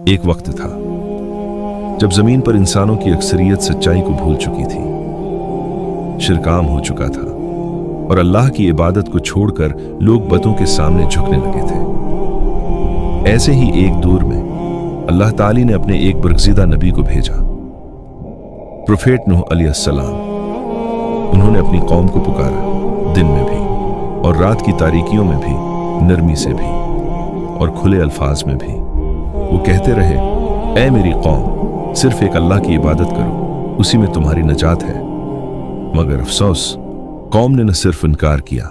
एक वक्त था जब जमीन पर इंसानों की अक्सरियत सच्चाई को भूल चुकी थी, शिर्क आम हो चुका था और अल्लाह की इबादत को छोड़कर लोग बुतों के सामने झुकने लगे थे। ऐसे ही एक दौर में अल्लाह ताली ने अपने एक बरगज़ीदा नबी को भेजा, प्रोफेट नूह अलैहिस्सलाम। उन्होंने अपनी कौम को पुकारा, दिन में भी और रात की तारीकियों में भी, नरमी से भी और खुले अल्फाज में भी। वो कहते रहे, ऐ मेरी कौम, सिर्फ एक अल्लाह की इबादत करो, उसी में तुम्हारी नजात है। मगर अफसोस, कौम ने न सिर्फ इनकार किया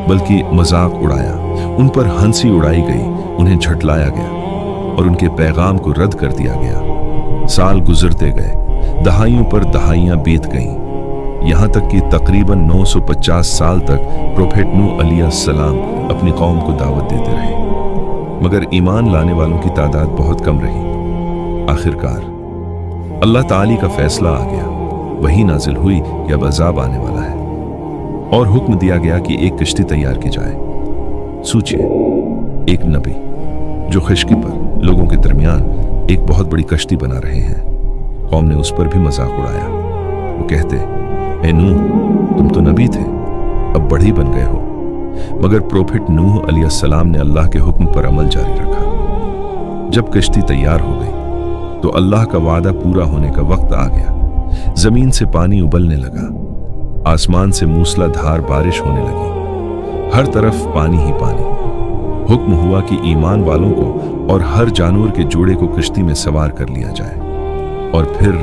बल्कि मजाक उड़ाया, उन पर हंसी उड़ाई गई, उन्हें झटलाया गया और उनके पैगाम को रद्द कर दिया गया। साल गुजरते गए, दहाइयों पर दहाइयां बीत गईं, यहां तक कि तकरीबन 950 साल तक प्रोफेट नूह अलैहिस्सलाम अपनी कौम को दावत देते रहे, मगर ईमान लाने वालों की तादाद बहुत कम रही। आखिरकार अल्लाह ताली का फैसला आ गया, वही नाजिल हुई कि अब अजाब आने वाला है और हुक्म दिया गया कि एक कश्ती तैयार की जाए। सोचिए, एक नबी जो खिश्की पर लोगों के दरमियान एक बहुत बड़ी कश्ती बना रहे हैं। कौम ने उस पर भी मजाक उड़ाया। वो कहते, ए नूह, तुम तो नबी थे, अब बढ़ी बन गए हो। मगर प्रोफेट नूह अलैहिस्सलाम ने अल्लाह के हुक्म पर अमल जारी रखा। जब कश्ती तैयार हो गई तो अल्लाह का वादा पूरा होने का वक्त आ गया। जमीन से पानी उबलने लगा, आसमान से मूसलाधार बारिश होने लगी, हर तरफ पानी ही पानी। हुक्म हुआ कि ईमान वालों को और हर जानवर के जोड़े को कश्ती में सवार कर लिया जाए। और फिर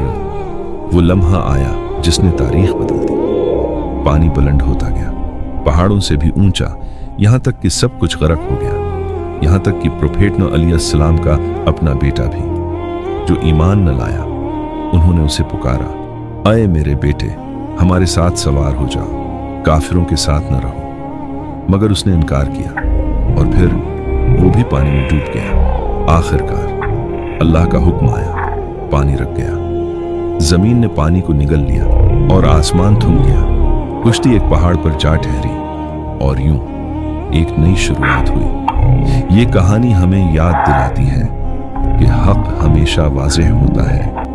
वो लम्हा आया जिसने तारीख बदल दी। पानी बुलंद होता गया, पहाड़ों से भी ऊंचा, यहां तक कि सब कुछ गरक हो गया। यहां तक कि प्रोफेट नूह अलैहिस्सलाम का अपना बेटा भी, जो ईमान न लाया, उन्होंने उसे पुकारा, आए मेरे बेटे, हमारे साथ सवार हो जाओ, काफिरों के साथ न रहो। मगर उसने इनकार किया और फिर वो भी पानी में डूब गया। आखिरकार अल्लाह का हुक्म आया, पानी रुक गया, जमीन ने पानी को निगल लिया और आसमान थम गया। कुश्ती एक पहाड़ पर जा ठहरी और यूं एक नई शुरुआत हुई। ये कहानी हमें याद दिलाती है कि हक हमेशा वाज़ेह होता है।